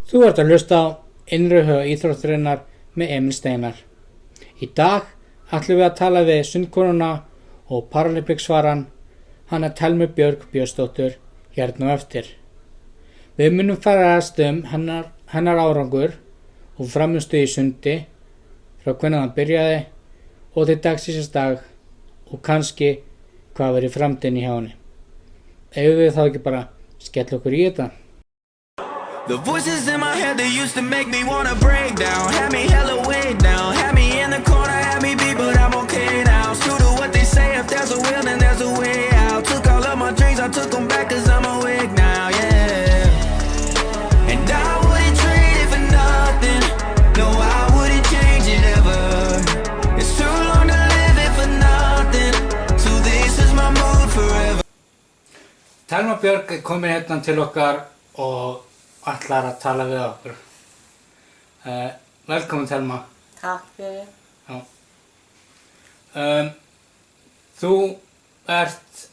Þú ert að hlusta á Innri huga íþróttarinnar með Emil Steinar. Í dag ætlum við að tala við sundkonuna og Paralympicsvaran Hanna Thelmu Björk Björnsdóttur hérna á eftir. Við munum færast hennar árangur og frammistu í sundi frá hvenær hann byrjaði og til dagsins dag og kannski hvað verið í framtíðinni hjá henni. Eigum við þá ekki bara skella okkur í þetta? The voices in my head that used to make me wanna break down had me hella way down, had me in the corner, had me beat, but I'm okay now. True to what they say, if there's a will, then there's a way out. Took all of my dreams, I took them back cause I'm awake now, yeah. And I wouldn't trade it for nothing, no I wouldn't change it ever. It's too long to live it for nothing, so this is my mood forever. Thelma Björk er komin hérna til okkar og ætlar að tala við okkur. Velkomin Thelma. Takk fyrir. Já. Þú ert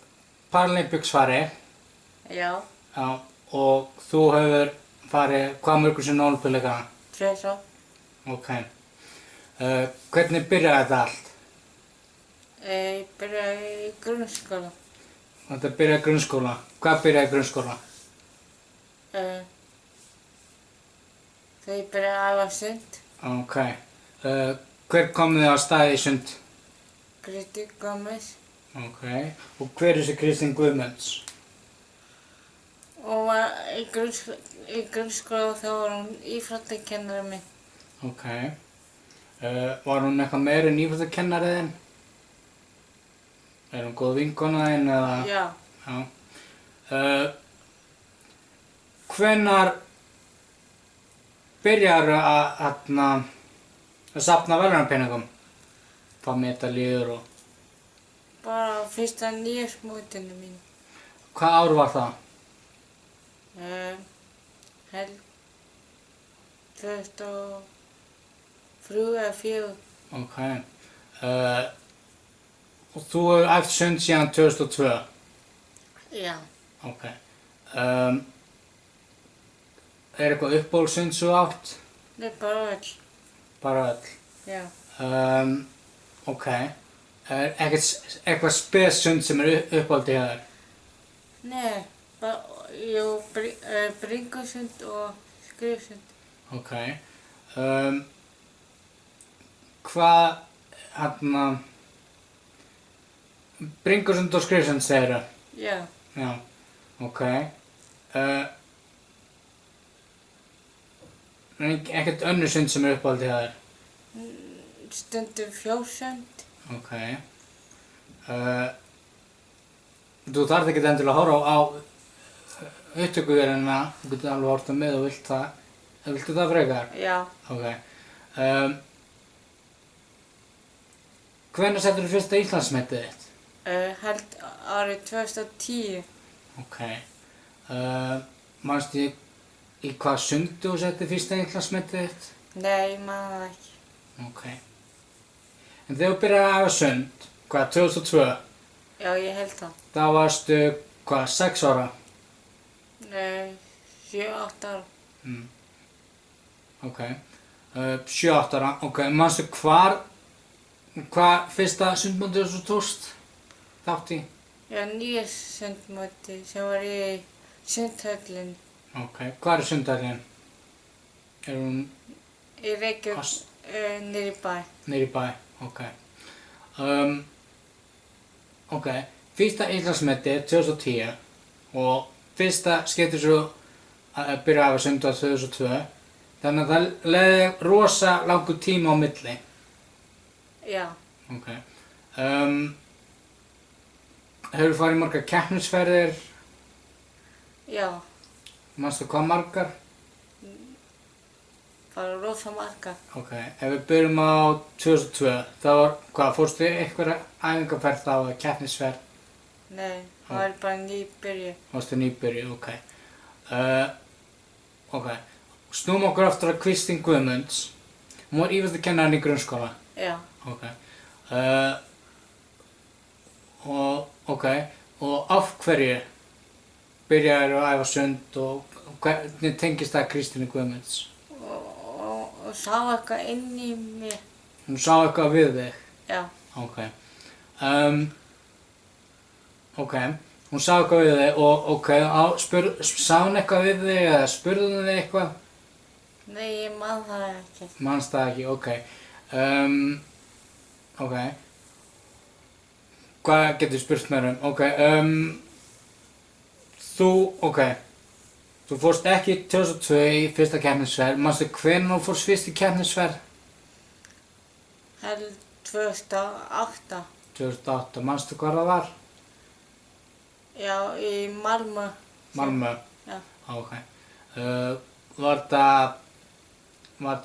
Paralympicsvari. Já, Já, og þú hefur farið hvað mörgum sinni á Ólympíuleikana? 2 svo. Ok. Hvernig byrjaði þetta allt? Ég byrjaði í grunnskóla. Þetta byrjaði í grunnskóla. Hvað byrjaði í grunnskóla? Þegar ég byrjaði að æfa sund, Ok. Hver kom þið á staði í sund? Kristi Gómez, Ok. Og hver er þessi Kristín Guðmunds? og var í grunnskóla þá var hún íþróttakennari minn. Ok. Var hún eitthvað meira en íþróttakennari þinn? Er hún góð vinkona þinn eða? Já, Já. Hvenær byrjarðu að safna verðlaunapenningum? Fá medalíur og... bara á fyrsta nýjarsmótinu mín. Hvað ár var það? Held 2003 eða 2004. Ok. Og þú hefur æft sund síðan 2002? Já, Ok. Er eitthvað uppáhaldssund svo átt? það er bara öll. Bara öll. Já, Ok. Er eitthvað spes-sund sem er uppáhaldið hjá þér? nei, bringusund og skrifsund. Ok. Hvað, bringusund og skrifsund segirðu? Já, Já. Ok. Ekkert önnur sund sem er uppáhaldið hjá þér? stundum fjórsund. Ok. Þú þarft ekki endilega að horfa á upptökuvélina, þú getur alveg horft á með og vilt það. Viltu það frekar? Já, Ok. Hvenær settur þú fyrsta Íslandsmetið þitt? held árið 2010. Ok. Manstu í hvað sundi þú settir fyrsta Íslandsmetið þitt? Nei, ég man það ekki. Ok. En þegar þú byrjaði að æfa sund, hvað, 2002? Já, ég held það. Þá varstu, hvað, 6 ára? 7-8 ára. Ok. 7-8 ára, ok. Manstu hvað fyrsta sundmótið þú tókst þátt í? Já, nýjarsundmóti sem var í sundhöllinni Ok. Hvar er sundhöllin? Er hún í Reykjavík, niðri í bæ. niðri í bæ? Ok. Ok. Fyrsta Íslandsmetið 2010 og fyrsta skipti svo að byrja að æfa sund á 2002. Þannig að það leiði rosa langur tíma á milli. Já, Ok. Hefur farið í margar keppnisferðir? já, Manstu hvað margar? bara rosa margar. Ok. Ef við byrjum á 2002, þá var, hvað, fórstu einhverja æfingarferð þá eða keppnisferð? Nei, það var bara nýbyrju. Varstu nýbyrju, ok. Ok. Snúum okkur aftur að Kristín Guðmunds. Hún var íþróttakennarinn í grunnskóla. Já, Ok. Og af hverju byrjaðir að æfa sund og hvernig tengist það Kristínu Guðmunds? og sá eitthvað inn í mér. Hún sá eitthvað við þig? Já, Ok. Ok, hún sá eitthvað við þig og sá hún eitthvað við þig eða spurði hún þig eitthvað? nei, ég man það ekki. Manst það ekki, ok. Ok. Hvað getur spurt mér um? Ok, þú fórst ekki 2002 í fyrsta keppnisferð. Manstu hvenær þú fórst fyrst í keppnisferð? Held 2008. 2008. Manstu hvað það var? Já, í Malmö. Malmö? Já. Ok. Var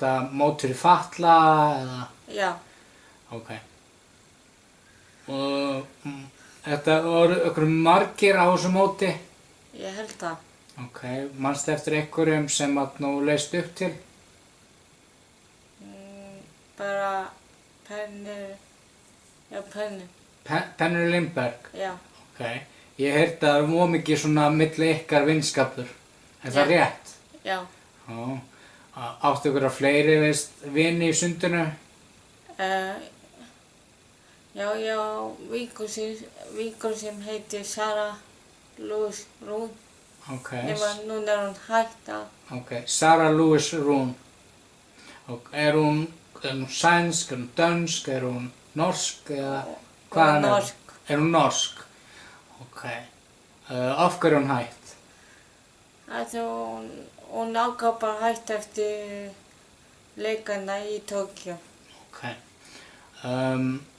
það mót fyrir fatla eða? Já, Ok. Og þetta voru einhverjum margir á þessu móti? ég held það. Ok. Manstu eftir einhverjum sem að nú leist upp til? Bara pennur, já pennur, Pennur Lindberg? já, Ok. Ég heyrði að það var mjög mikið svona milli ykkar vinskapur. Er það rétt? já. Já. Áttu ykkur að fleiri, vini í sundinu? Já, vinkur sem heitir Sara Lewis Rún. Ok. Nema núna er hún hætt að, Ok. Sara Lewis Rún. Ok. Er hún sænsk, er hún dönsk, er hún norsk eða hvaðan er hún? norsk. Er hún norsk? Ok. Af hverju er hún hætt? Hún ákvað bara hætt eftir leikana í Tókíu. Ok.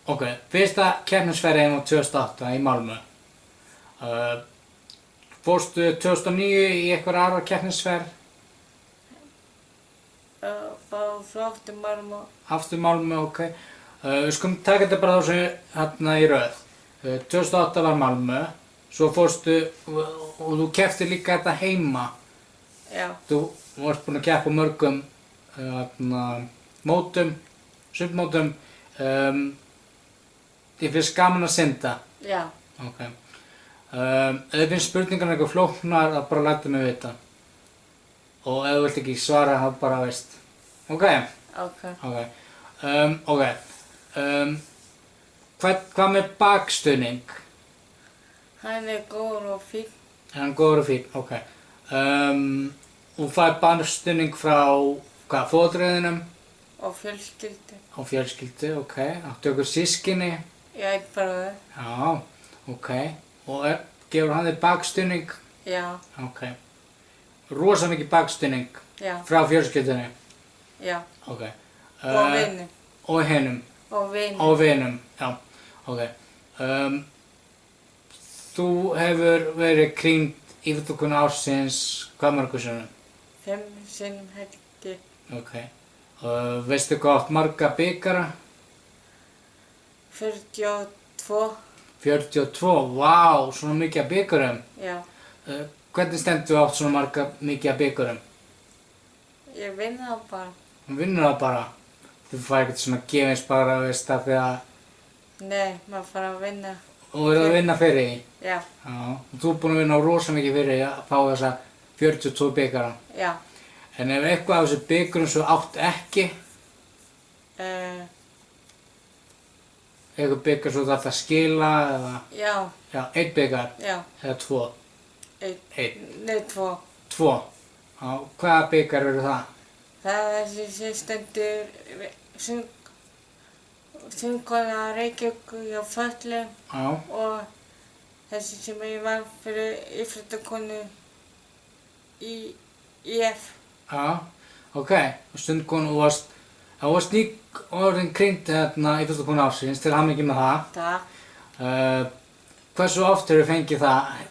Ok. Fyrsta keppnisferðin var 2008 í Malmö. Fórstu 2009 í einhverja aðra keppnisferð? Bara frá aftur Malmö. Aftur Malmö, ok. Við skulum taka þetta bara þessu hérna í röð. 2008 var Malmö, svo fórstu og þú kepptir líka þetta heima. Já, Þú varst búinn að keppa á mörgum mótum, sundmótum. Þið finnst gaman að synda. já, Ok. Ef þið finnst spurningarna eitthvað flóknar, þá bara lættu mig vita. Og ef þú vilt ekki svara, þá bara veist. Ok? ok. Ok. Ok. Hvað með bakstuðning? Hann er góður og fín. Er hann góður og fínn? Ok. Þú fær bakstuðning frá, hvað, foreldrunum Og fjölskyldu. og fjölskyldu, ok. Áttu ykkur systkini? Ég er bara, Já, ok. Og gefur hann þér bakstuðning? já, Ok. Rosa mikið bakstuðning já, frá fjölskyldunni? já. Ok. Og vinnu. Og hinum? Og vinnu. Og vinum, já. Ok. Þú hefur verið krýnd íþróttakona ársins hvað mörgum sinnum? 5 sinnum held ég. Ok. Veistu hvað átt marga bikara? 42, 42, vá, svona mikið af bikurum. já. Hvernig stendur þú átt svona mikið af bikurum? Ég vinn það bara. Hún vinnur það bara. Þú fær ekkert svona gefins bara, veist, af því að Nei, maður fara að vinna. þú verður að vinna fyrir því. Já, Já. Og þú er búinn að vinna rosa mikið fyrir því að fá þessa 42 bikara. já. En ef eitthvað af þessu bikurum svo átt ekki, eitthvað bikar svo þarf það að skila eða, Já, já, einn bikar já. eða tvo. Einn. Nei, 2. Tvo. Já, hvaða bikar eru það? Það er þessi sem stendur söngkona Reykjavík hjá Föllum Já, og þessi sem ég vann fyrir íþróttakonu í IF. já, ok. Og stundkonu, þú varst nýg orðin krýnd hérna íþróttakonu ársins, til hamingju með það. Takk. Hversu oft hefur fengið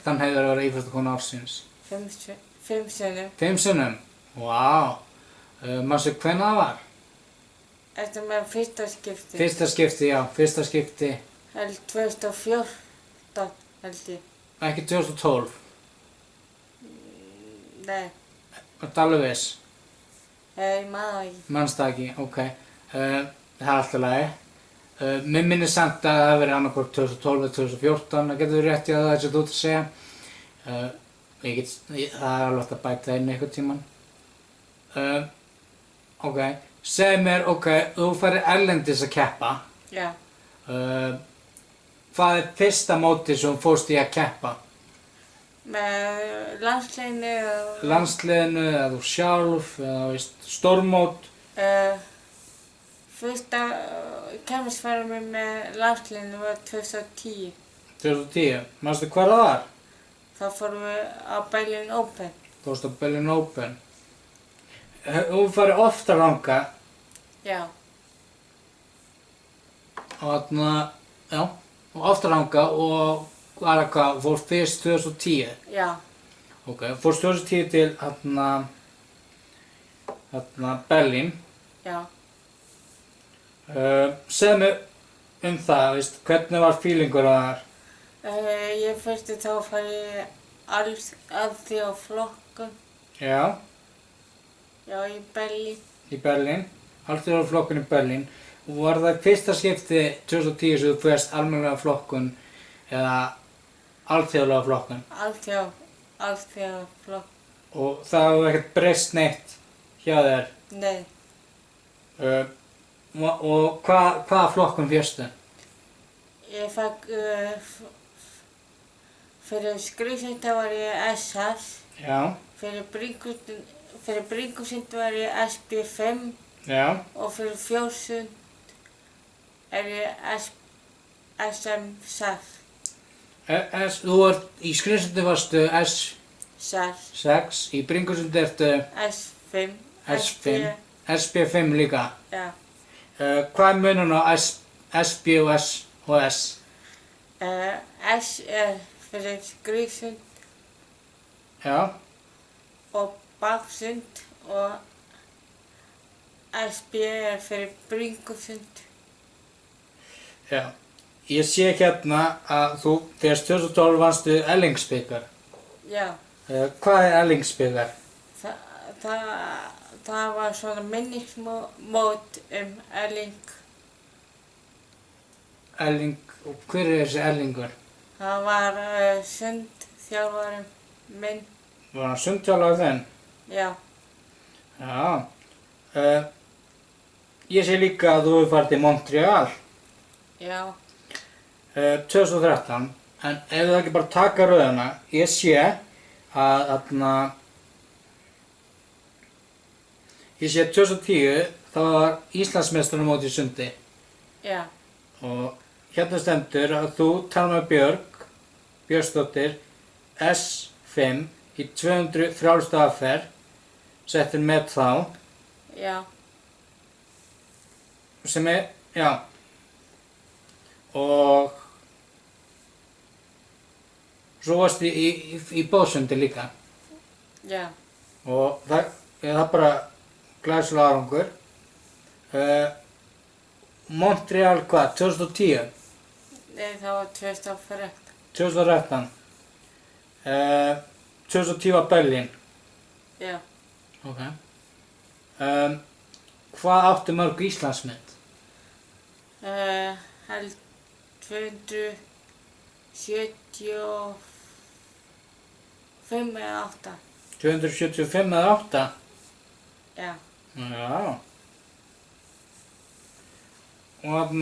þann heiður að vera íþróttakonu ársins? 5 sinnum. 5 sinnum? Vá. Manstu hvenær það var? Eftir með fyrsta skipti. Fyrsta skipti, já, fyrsta skipti. Held 2014 held ég. Ekki 2012. Nei, Ertu alveg viss? ég maður það ekki. Manst það ekki, ok. Það er alltaf lagi. Mér minnir samt að það hafi verið annarkvort 2012 eða 2014, það getur rétt í að það er sem þú ert að segja. Það er alveg hægt að bæta inn einhvern tímann. Ok, segð mér, þú færir erlendis að keppa. Já. Hvað er fyrsta mótið sem þú fórst í að keppa? Með landsliðinu og... Landsliðinu, eða þú sjálf, eða stórmót? Fyrsta keppnisferðin mín með landsliðinu var 2010. 2010, manstu hvar það var? Þá fórum við á Berlin Open. Þú fórst á Berlin Open. Þú farið oftar þangað Já. og oftar þangað og var eitthvað, fórst fyrst 2010? Já. Ok, fórst 2010 til Berlín. Já. Segðu mér það, hvernig var feelingur þar? Ég fyrst þá að fara í alþjóðaflokkun. Já. Já, í Berlín. Í Berlín, alþjóðaflokkun í Berlín. Og var það fyrsta skipti 2010 sem þú fyrst almennilega flokkun eða alþjóðlega flokkun? Alþjóðaflokkun. Og það hefur ekkert breyst neitt hjá þér? Nei. Og hvaða flokkun fyrstu? Ég fekk fyrir skrifsynda var ég SS. Já. Fyrir bringusund var ég SB5. Já. Og fyrir fjórsund ég SM6. Þú í skrifsundi varstu S6, í bringusundi ertu S5. S5, SB5 líka. Já. Hvað er munun á SB og S og S? S fyrir skrifsund. Já. Og baksund og SB fyrir bringusund. Já. Ég sé hérna að þú þegar 2012 vannstu Erlingsbikar. Já. Hvað er Erlingsbikar? Það var svona minnismót Erling. Erling, og hver er þessi Erlingur? Það var sundþjálfarinn minn. Var hann sundþjálfari þinn? Já. Já. Ég sé líka að þú hefur farið til Montreal. Já. 2013, en ef það ekki bara taka röðina, ég sé að ég sé 2010 þá var Íslandsmeistaramót í sundi. Já. Og hérna stendur að þú Thelma Björnsdóttir S5 í 200 frjálsta aðferð, settir met þá. Já. Sem já. Og svo varst í bóðsundi líka. Já. Og það bara glæsilega árangur. Montreal hvað, 2010? Nei, það var 2013. 2013. 2010 var Berlín. Já. Ok. Hvað áttu mörg Íslandsmet? Held 275 eða 8. 275 eða 8? Já. Já. Og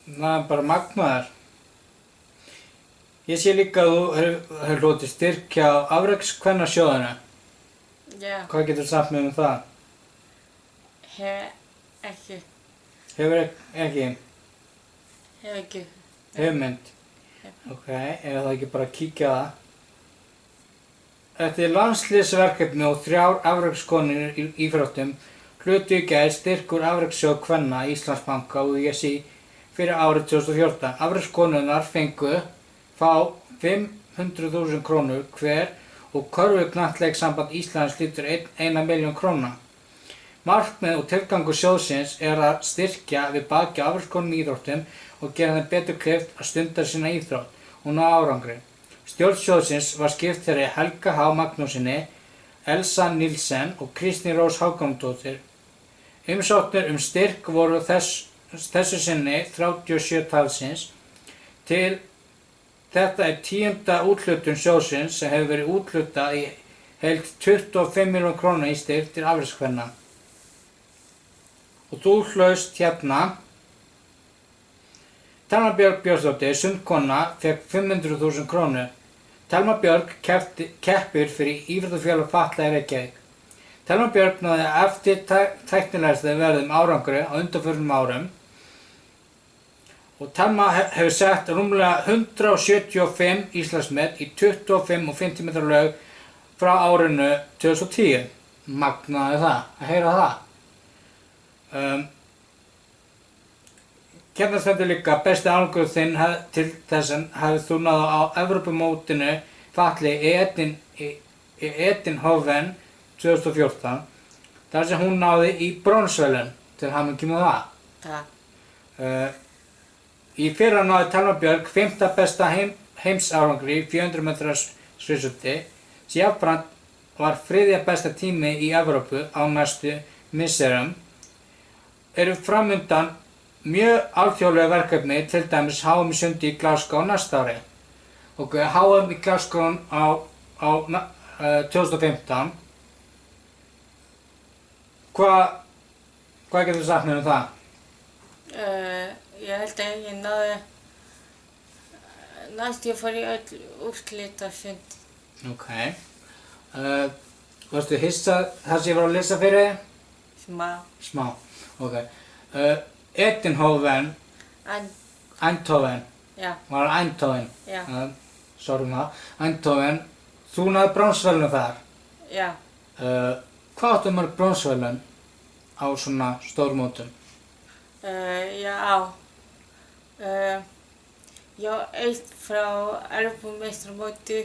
það er bara magnaður. Ég sé líka að þú hefur hlotið styrk hjá Afrekskvennasjóðinu. Já. Hvað getur sagt mér um það? Ekki. Hefur ekki? Hef ekki. Hugmynd? Ok, ef það ekki bara kíkja á það. Þetta er landsliðsverkefni og 3 afrekskonur í íþróttum hlutu í gær styrkur Afrekssjóð kvenna Íslandsbanka og ISÍ fyrir árið 2014. Afrekskonurnar fá 500.000 krónur hver og Körfuknattleikssamband Íslands hlýtur 1 milljón króna. Markmið og tilgangur sjóðsins er að styrkja við baki afrekskonum í íþróttum og gera þeim betur kleift að stunda sína íþrótt og ná árangri. Stjórn sjóðsins var skipt þeirri Helga H. Magnúsinni, Elsa Nilsen og Kristín Rós Hákonardóttir. Umsóknir styrk voru þessu sinni 37 talsins. Til Þetta er 10. úthlutun sjóðsins sem hefur verið úthlutað í heild 25 milljón króna í styrk til afrekskvenna. Og þú hlaust hérna. Telma Björk Björnsdóttir, sundkona, fekk 500.000 krónur. Telma Björk keppir fyrir Íþróttafélag fatlaðra í Reykjavík. Telma Björk náði eftir tæknilegasta verðum árangri á undanförnum árum. Og Telma hefur sett rúmlega 175 Íslandsmet í 25 og 50 metra laug frá árinu 2010. Magnaði það, að heyra það. Hérna stendur líka besti árangur þinn til þess að hafið þú náð á Evrópumótinu fatli í Eindhoven 2014. Þar sem hún náði í bronsverðlaun til hamingju með það. Takk. Í fyrra náði Telma Björk 5. besta heimsárangri í 400 metra sviðsuti, sem jafnframt var 3. besta tími í Evrópu á næstu misserum. Eru framundan mjög alþjóðlega verkefni, til dæmis HM í sundi í Glasgow næsta ári. Og HM í Glasgow á 2015. Hvað getur þú sagt mér um það? Ég held að ég náði næst ég fór í öll úrslit á sundi. Ok. Varstu hissað þar sem ég var að lesa fyrir þig? Smá. Ok. Eindhoven. Eindhoven. Já. Var það Eindhoven? Já. Sorry maður. Eindhoven. Þú náði bronsverðlaun þar? Já. Hvað áttu mörg bronsverðlaun á svona stórmótum? Já, eitt frá Evrópumeistaramóti,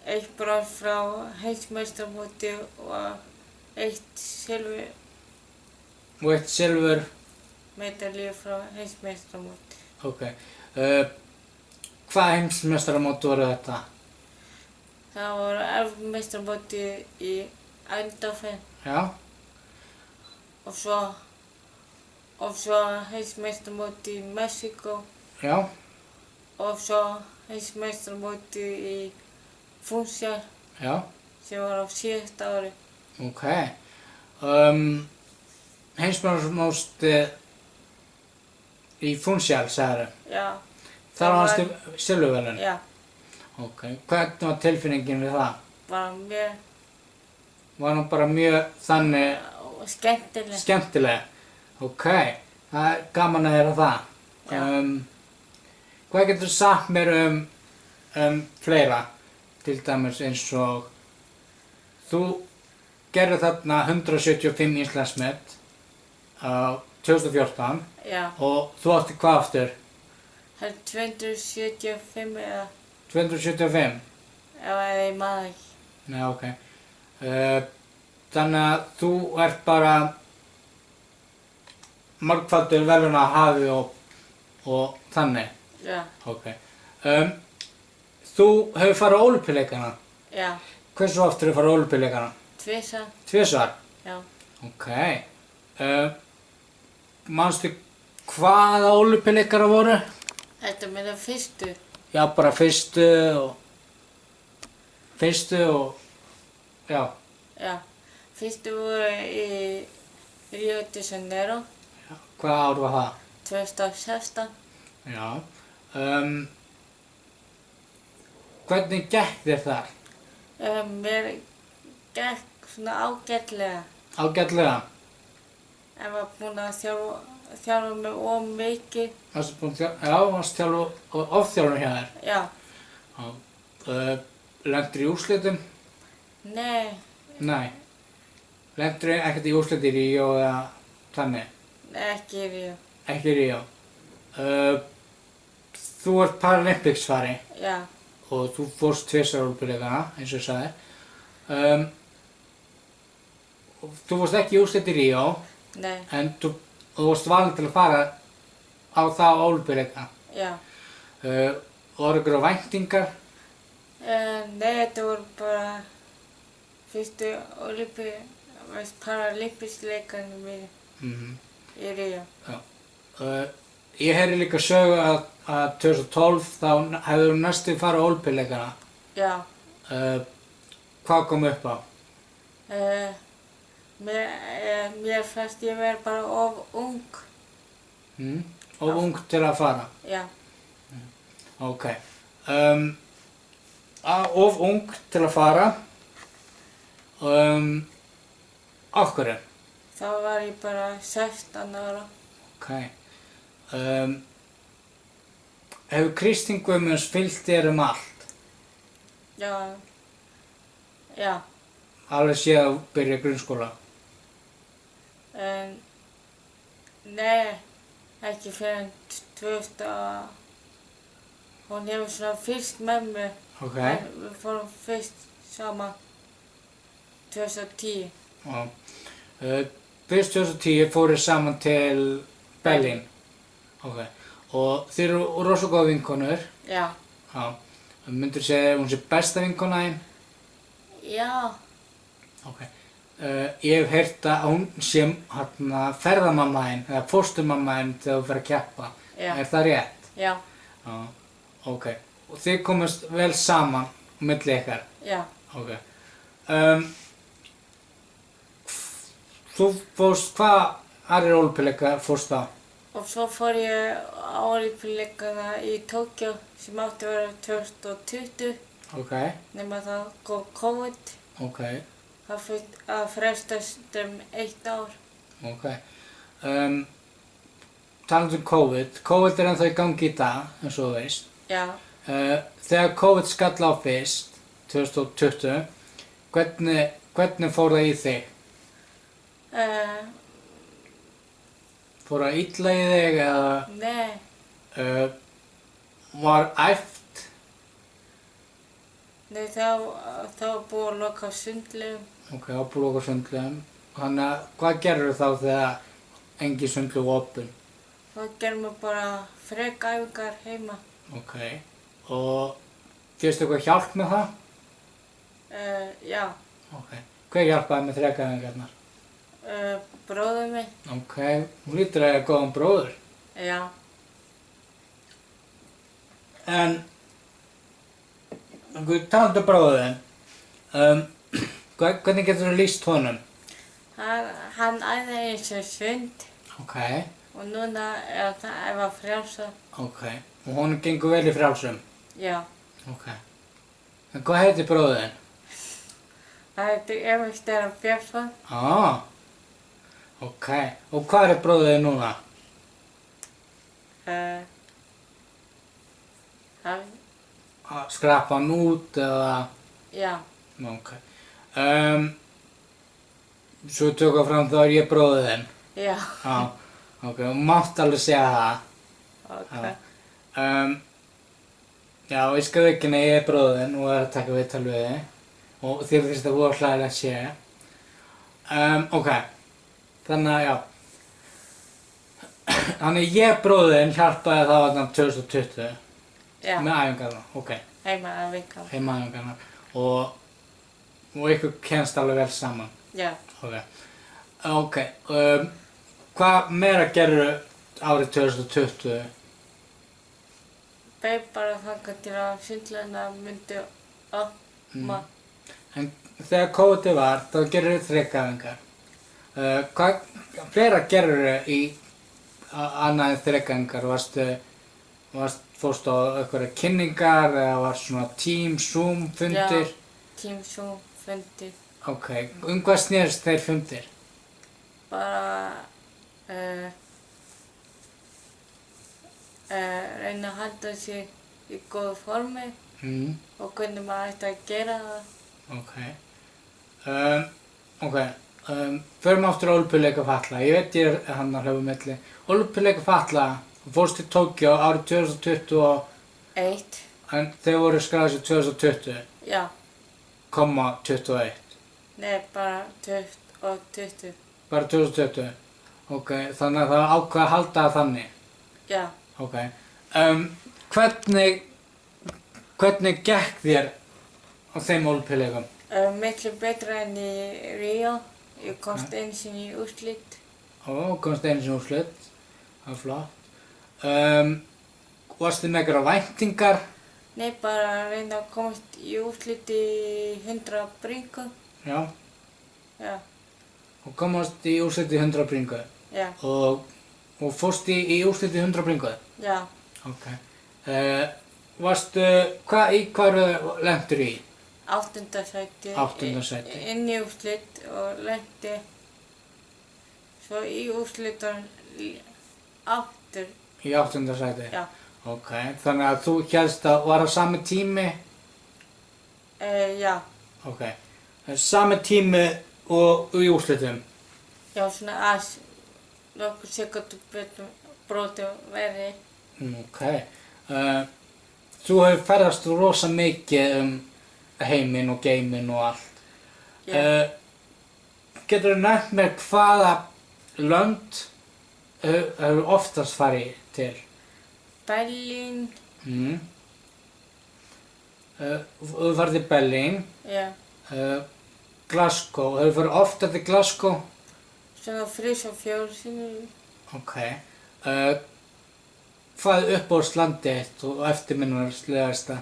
eitt brons frá heimsmeistaramóti og eitt silfur Og eitt silfur? medalíu frá heimsmeistaramóti. Ok. Hvað heimsmeistaramót voru þetta? Það voru Evrópumeistaramóti í Eindhoven Já. og svo heimsmeistaramóti í Mexíkó Já. og svo heimsmeistaramóti í Funchal Já. sem var á síðasta ári. Ok. Heimsmeistaramóti í Funchal, sagðirðu? Já. Þar vannstu silfurverðlaun? Já, Ok. Hvernig var tilfinningin við það? bara mjög Var hún bara mjög þannig skemmtileg. skemmtileg? Ok. Það er gaman að heyra það. Já. Hvað getur þú sagt mér fleira? Til dæmis eins og þú gerði þarna 175 Íslandsmet á 2014 Já, og þú átti hvað aftur? það er 275 eða 275? eða ég maður ekki. Nei, ok. Þannig að þú ert bara margfaldur verðlaunahafi og þannig? Já, Ok. Þú hefur farið á Ólympíuleikana? já, Hversu oft hefur farið á Ólympíuleikana? tvisvar, 2 svar? já. Ok. Manstu hvaða Ólympíuleikar voru? Þetta með það fyrstu. Já, bara fyrstu og já. Já, fyrstu voru í Rio de Janeiro, Hvaða ár var það? 2016. Já. Hvernig gekk þér þar? Mér gekk svona ágætlega. Ágætlega? En var búinn að þjálfa mig of mikið. Varstu búinn varstu þjálfa ofþjálfun hjá þér? Já, Lentir í úrslitum? nei, Nei. Lentir ekkert í úrslit í Ríó eða þannig? ekki í Rio. Ekki í Ríó. Þú ert Paralympics fari Já, og þú fórst 2 svar Ólympíuleikana, eins og ég sagði. Þú fórst ekki í úrslit í Ríó, nei, en þú varst valinn til að fara á það Ólympíuleika. já. Voru ykkur á væntingar? Nei, þetta voru bara fyrstu paralympicsleikarnir mínir í Rio. Já. ég heyri líka sögu að 2012 þá hefur næstu farið á Ólympíuleikana. Já. Hvað kom upp á? Mér fannst ég vera bara of ung. Of ung til að fara? Já. Ok. Of ung til að fara. Af hverju? Þá var ég bara 16 ára. Ok. Hefur Kristín Guðmunds fylgt þér allt? Já. Já. Alveg séð að byrja grunnskóla? Nei, ekki fyrir 2000 hún hefur svona fylgst með mér. Ok. Við fórum fyrst saman 2010. Já. Fyrst 2010 fóruð saman til Berlín. Ok. Og þið eru rosa góða vinkonur. Já. Já. Myndirðu segja hún sé besta vinkona þín? Já. Ok. Ég hef heyrt að hún sé ferðamamma þín, eða fósturmamma þín þegar þú fer að keppa. Já. Er það rétt? Já. Já. Ok. Og þið komast vel saman á milli ykkar? Já. Ok. Þú fórst, hvað aðrir Ólympíuleika fórst á? Og svo fór ég á Ólympíuleikana í Tókjó sem átti að vera 2020. Ok. Nema það kom COVID. Ok. Það fyrir að frestast 1 ár. Ok. Talandi COVID. COVID er ennþá í gangi í dag, eins og þú veist. Já. Þegar COVID skall á fyrst, 2020, hvernig fór það í þig? Fór það illa í þig eða Nei. Var æft? Nei, það var búið að loka sundlaugum. Ok, á búið okkur sundlaugum. Þannig að hvað gerður þá þegar engin sundlaug var opin? Þá gerum við bara frekæfingar heima. Ok. Og fyrstu eitthvað hjálp með það? Já. Ok. Hver hjálpaði með þrekæfingarnar? Bróðir minn. Ok, hún lítur að eiga góðan bróður. Já. En, talandi um bróðinn, hvernig getur þú lýst honum? Hann æði eins og sund. Ok. Og núna er það að frjálsa. Ok. Og honum gengur vel í frjálsum? Já. Ok. En hvað heitir bróðinn? Það heitir Emil Steinar Björnsson. Ok. Og hvað er bróðinn núna? Skrapa hann út eða? Já. Ok. Svo tökum fram þá er ég bróðinn. Já. Já. Ok, þú mátt alveg segja það. Ok. Já, ég skal viðurkenna að ég er bróðinn og er að taka viðtal við þig. Og þér finnst það voða hlægilegt sé. Ok. Þannig að já. Þannig ég bróðinn hjálpaði þá þarna 2020. Já. Með æfingarna, ok. Heimaæfingar. Heimaæfingarnar. Og ykkur kennst alveg vel saman. Já. Ok. Ok. Hvað meira gerðu árið 2020? Beið bara þangað til að sundlaugina myndi opna. En þegar COVID var, þá gerðu þrekæfingar. Hvað fleira gerðu í annað en þrekæfingar? Fórstu á einhverja kynningar eða var svona Team, Zoom fundir? Já, Team, Zoom fundir. Ok, hvað snerist þeir fundir? Bara reyna að halda sig í góðu formi og hvernig maður ætti að gera það. Ok. Ok. Förum aftur á Ólympíuleika fatlaða. Ég veit ég er hann að hlaupa milli. Ólympíuleika fatlaða, þú fórst til Tókjó árið 2021. En þeir voru skráðir sér 2020? Já. 21? Nei, bara 2020. Bara 2020? Ok, þannig að það ákvað að halda það þannig? Já. Ok. Hvernig gekk þér á þeim Ólympíuleikum? Miklu betra enn í Ríó. Ég komst einu sinni í úrslit. Komst einu sinni í úrslit. Það er flott. Varstu með einhverjar væntingar? Nei, bara að reyna að komast í úrslit í 100 bringu. Já. Já, Og komast í úrsliti 100 bringu. já, Og fórst í úrsliti 100 bringu? já. Ok. Varstu, hvað lentur í? 8. sæti. 8. sæti. Inn í úrslit og lenti svo í úrslitunum aftur. Í 8. sæti? Já, Ok, þannig að þú hélst að var á sami tími? já, Ok. Sami tími og í úrslitum? já, svona aðeins nokkur sekúndur betur broti verið. Ok. Þú hefur ferðast rosa mikið heiminn og geiminn og allt. Já. Geturðu nefnt mér hvaða lönd hefur oftast farið til? Berlín, Þú farið til Berlín, já, Glasgow. Hefur farið ofta til Glasgow? svona 3 og 4 sinnum. Ok. Hvað er uppáhaldslandið þitt og eftirminnilegasta?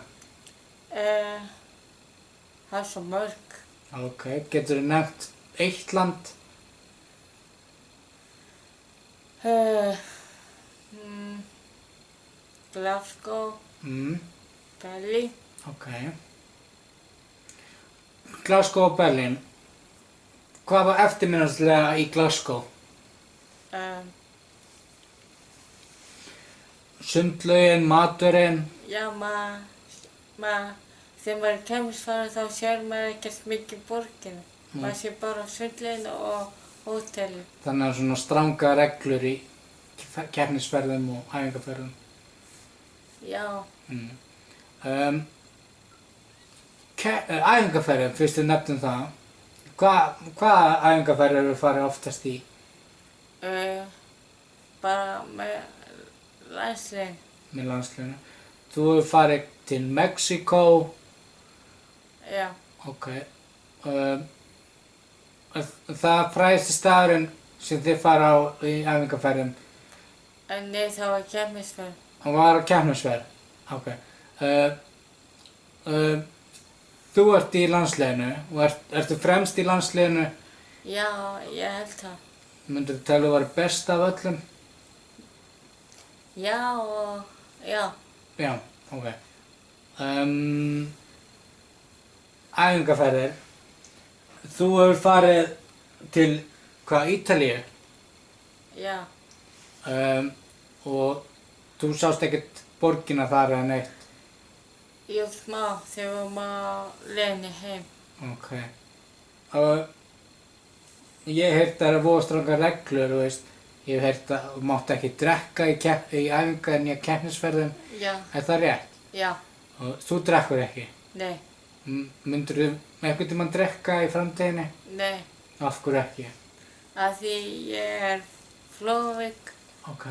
Það er svo mörg. Ok. Geturðu nefnt eitt land? Glasgow, Berlín, Ok. Glasgow og Berlín. Hvað var eftirminnilegasta í Glasgow? Sundlaugin, maturinn? já, þegar maður er kemsfara þá sér maður ekkert mikið borginu. Maður sér bara sundlaugina og hótelið. Þannig að svona stranga reglur í keppnisferðum og æfingarferðum. Já, Æfingarferðum, fyrst við nefnum það. Hvaða æfingarferðir eru farið oftast í? bara með landsliðin. Með landsliðinu? Þú hefur farið til Mexíkó. Já, Ok. Það frægasti staðurinn sem þið fara á í æfingarferðum, en nei, það var kemsfara. hann var á keppnisferð. Ok. Þú ert í landsliðinu og ertu fremst í landsliðinu. Já, ég held það. Myndirðu telja að þú væri best af öllum? Já og já. Já, ok. Æfingarferðir. Þú hefur farið til, Ítalíu? Já, Og þú sást ekkert borgina þar eða neitt? ég smá þegar maður leiðinni heim. Ok. Ég hef heyrt að það eru voða strangar reglur, þú veist. Ég hef heyrt að þú mátt ekki drekka í æfingar en í keppnisferðum. Já, Er það rétt? já, Og þú drekkur ekki? nei, Myndirðu einhvern tímann drekka í framtíðinni? nei. Af hverju ekki? Af því ég er flóðveik Ok.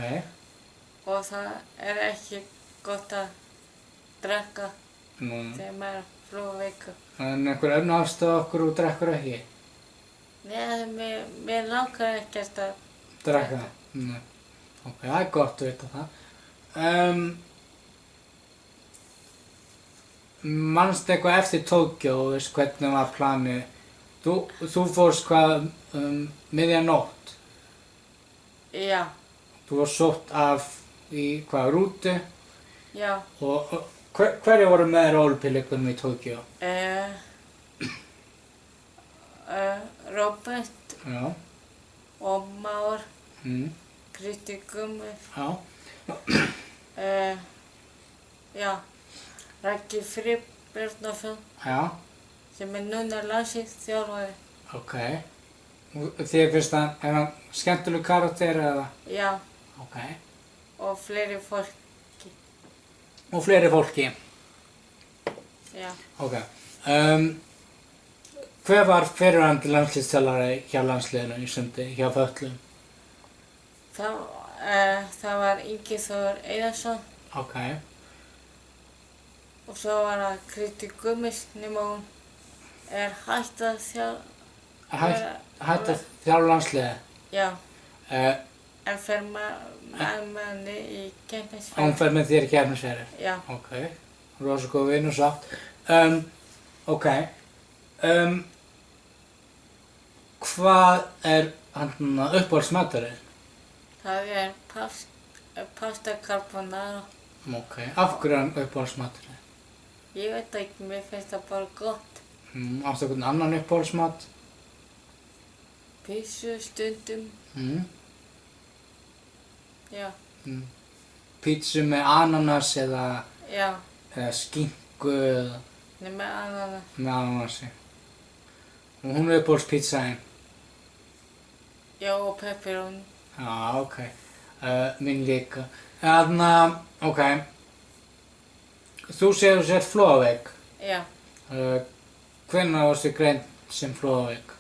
og það er ekki gott að drekka þegar maður er flóðveikur. En einhver önnur ástæða okkur þú drekkur ekki? Nei, mér langar ekkert að Drekka? Nei. Ok, það er gott að vita það. Manstu eitthvað eftir Tókjó, þú veist hvernig var planið? Þú fórst miðja nótt? Já, Þú var sótt af í rútu? já. Og hverju voru með þér á Ólympíuleikunum í Tókjó? Robert Já. og Már, Kristi Gummi, Já. já, Raggi Friðbjörnsson Já. sem er núna landsliðsþjálfari. Ok. Þér finnst hann skemmtileg karakter eða? Já, Ok. og fleiri fólki. Og fleiri fólki? Já, Ok. Hver var fyrrverandi landsliðsþjálfari hjá landsliðinu í sundi, hjá föllum? það var Ingi Þór Einarsson Ok. og svo var það Kristi Gummis nema hún er hætt að Hætt að þjálfa landsliðið? Já, En fer með henni í keppnisferð. Hún fer með þér í keppnisferðir? Já. Ok, rosa góð vinn og sátt. Ok. Hvað er uppáhaldsmaturinn? Það er pasta carbonara. Ok, af hverju er hann uppáhaldsmaturinn? Ég veit ekki, mér finnst það bara gott. Áttu einhvern annan uppáhaldsmat? Pizzu stundum. Já. Pítsu með ananas eða Já. skinku eða Nei, með ananas. með ananasi. Og hún er uppáhaldspítsaðin? Já, og pepperoni. Já, ok. Mín líka. Þarna, ok. Þú segir þú sért Flóaveik. Já. Hvenær varstu greind sem Flóaveik?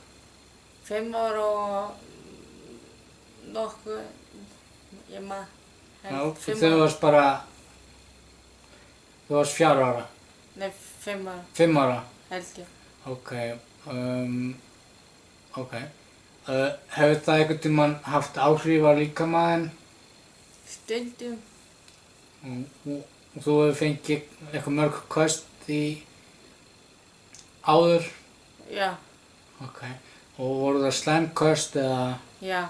5 ára og nokkuð, ég maður. Já, þú varst bara, þú varst 4 ára? Nei, 5 ára. 5 ára? Held ég. Ok, ok. Hefur það einhvern tímann haft áhrif á líkamaðinn? Stundum. Og þú hefur fengið eitthvað mörg köst í áður? Já. Ok. Og voru það slæm köst eða? Já.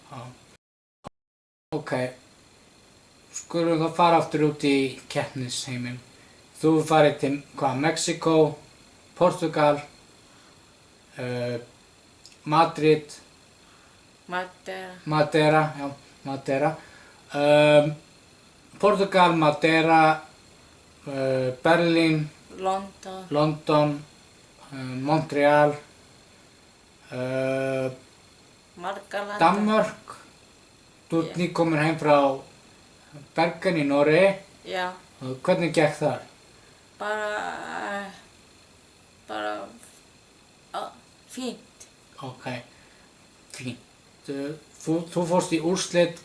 Já. Ok. Skulum þá fara aftur út í keppnisheiminn. Þú hefur farið til, Mexíkó, Portúgal, Madrid, Madeira. Madeira. Portúgal, Madeira, Berlín, London, Montreal, Margalanda. Danmörk. Þú ert nýkomin heim frá Bergen í Noregi. Já. Hvernig gekk þar? Bara fínt. Ok, fínt. Þú fórst í úrslit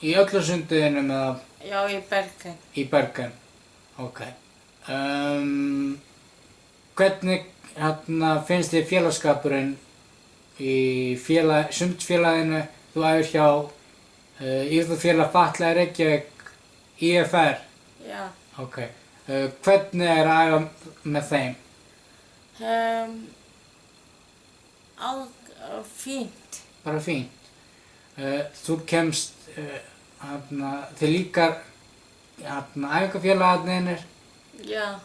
í öllu sundiðinum eða? Já, í Bergen. Í Bergen, ok. Hvernig finnst þér félagskapurinn í sundfélaginu? Þú æfir hjá Íþróttafélag fatlaðra Reykjavík, IFR? Já. Ok. Hvernig er að æfa með þeim? Fínt. Bara fínt. Þú kemst, þið líkar æfingafélagarnir? Já.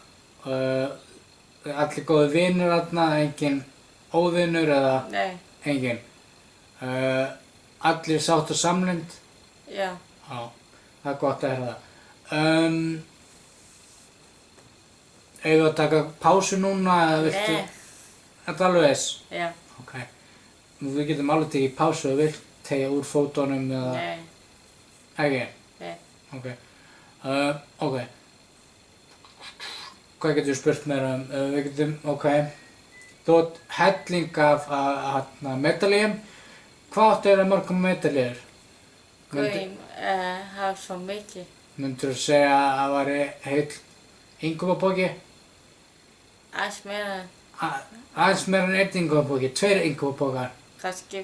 Allir góði vinir þarna, engin óvinur eða? Nei. Engin. Allir sátt og samlynd? Já. Já, það er gott að heyra það. Eigum við að taka pásu núna eða viltu? Nei. Þetta er alveg þess? Já. Ok. Við getum alveg tekið pásu og vilt tegja úr fótunum eða? Nei. Ekki? Nei. Ok. Ok. Hvað getum við spurt meira um? Við getum, ok. Þú átt helling af medaljum. Hvað áttu að mörgum medaljur? Það er svo mikið. Myndirðu segja að það væri heill innkaupapóki? Aðeins meira. Aðeins meira en 1 innkaupapóki, 2 innkaupapókar? Kannski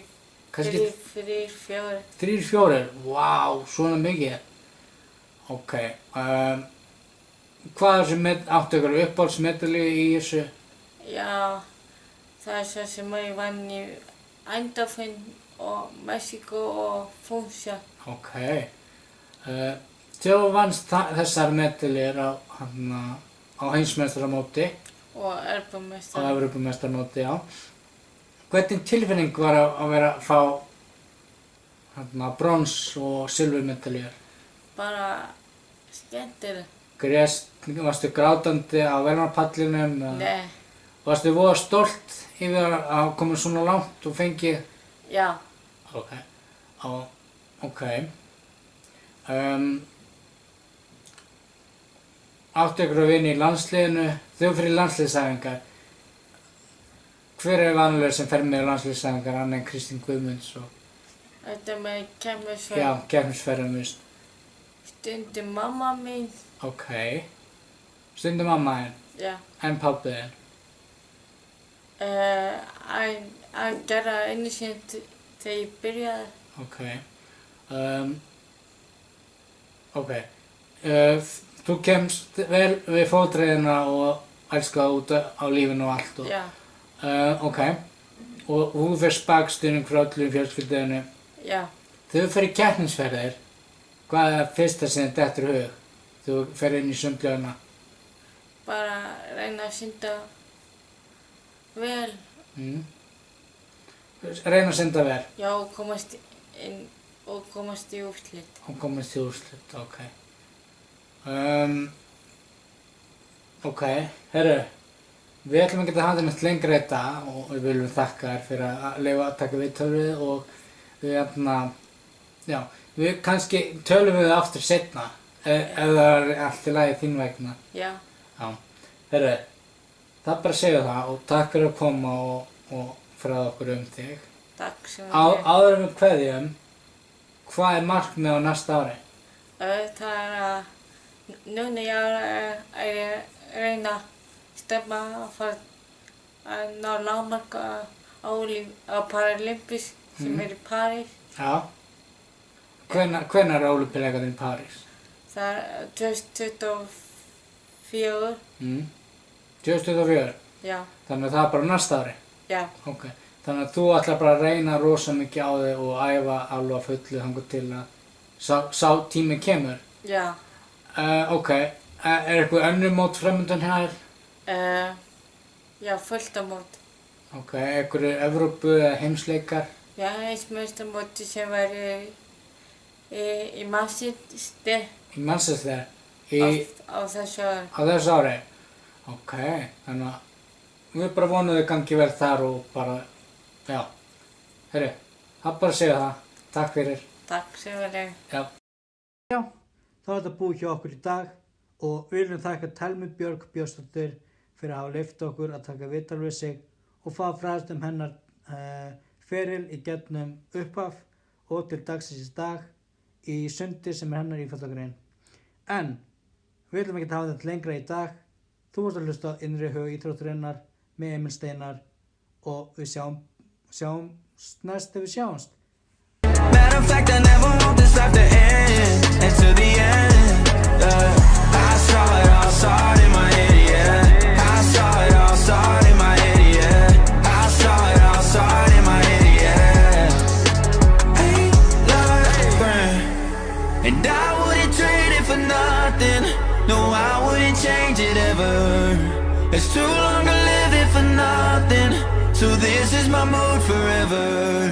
3, 4. 3, 4? Vá, svona mikið. Ok. Hvað áttu ykkur uppáhaldsmedalju í þessu? Já, það er svo sem ég vann í Eindhoven og Mexíkó og Funchal. Ok. Þú vannst þessar medaljur á heimsmeistaramóti og Evrópumeistaramóti, já. Hvernig tilfinning var að fá brons og silfurmedaljur? Bara skemmtileg. Varstu grátandi á verðarpallinum? Nei. Varstu voða stolt yfir að koma svona langt og fengið? Já. Ok. Ok. Áttu ykkur að vinna í landsliðinu? Þau fyrir landsliðsæfingar. Hver er vanlegur sem fer með landsliðsæfingar annað en Kristín Guðmunds og? Þetta með keppnisferð. Já, keppnisferðum, víst. Stundum mamma mín. Ok. Stundum mamma þín? Já. En pabbi þinn? Að gera einu sinni þegar ég byrjaði. Ok. Ok. Þú kemst vel við fótreiðina og elskar út á lífinu og allt og... Já. Ok. Og þú fyrst bakstuðning frá öllum fjölskylduðinu. Já. Þegar þú fyrir keppnisferðir, hvað er fyrsta sem þér dettur í hug? Þú fer inn í sundlaugina. Bara reyna að synda vel. Reyna að synda vel. Já, og komast inn og komast í úrslit. Og komast í úrslit, ok. Ok, herru, við ætlum ekki að hafa þetta lengra þetta og við viljum þakka þér fyrir að leyfa að taka viðtalið og við já, við kannski tölum við það aftur seinna ef það er allt í lagi þín vegna. Já. Já, herru, það er bara að segja það og takk fyrir að koma og fræða okkur þig. Takk sem Áður en við kveðjum, hvað er markmið á næsta ári? Það er að núna ég er að reyna að stefna að fara að ná lágmark á Paralympics sem er í París. Já. Hvenær er Ólympíuleikarnir í París? Það er 2024. 2024? Já. Þannig að það er bara næsta ári? Já. Ok. Þannig að þú ætlar bara að reyna rosa mikið á þig og æfa alveg að fullu þangað til að sá tími kemur? Já. Ok. Er eitthvað önnur mót framundan hér? Já, fullt af mót. Ok. Einhverju Evrópu eða heimsleikar? Já, heimsmeistamóti sem var í Manchester. Í Manchester? Á þessu ári. Á þessu ári? Ok. Þannig að við bara vonum þau gangi vel þar og bara, já. Herru, það er bara að segja það. Takk fyrir. Takk sem verið. Já. Já, þá er þetta búið hjá okkur í dag og við viljum þakka Thelmu Björk Björnsdóttur fyrir að hafa leyft okkur að taka viðtal við sig og fá fræðst hennar feril í gegnum upphaf og til dagsins í dag í sundi sem hennar íþróttagrein. En við viljum ekki hafa þetta lengra í dag. Þú varst að hlusta á Innri hug íþróttarinnar með Emil Steinar og við sjáumst næst ef við sjáumst. Matter of fact, I never want this life to end. And to the end, I saw it all start in my head, yeah. I saw it all start in my head, yeah. I saw it all start in my head, yeah. Ain't like friend, and I wouldn't trade it for nothing. No, I wouldn't change it ever. It's too long to live it for nothing. So this is my mood forever.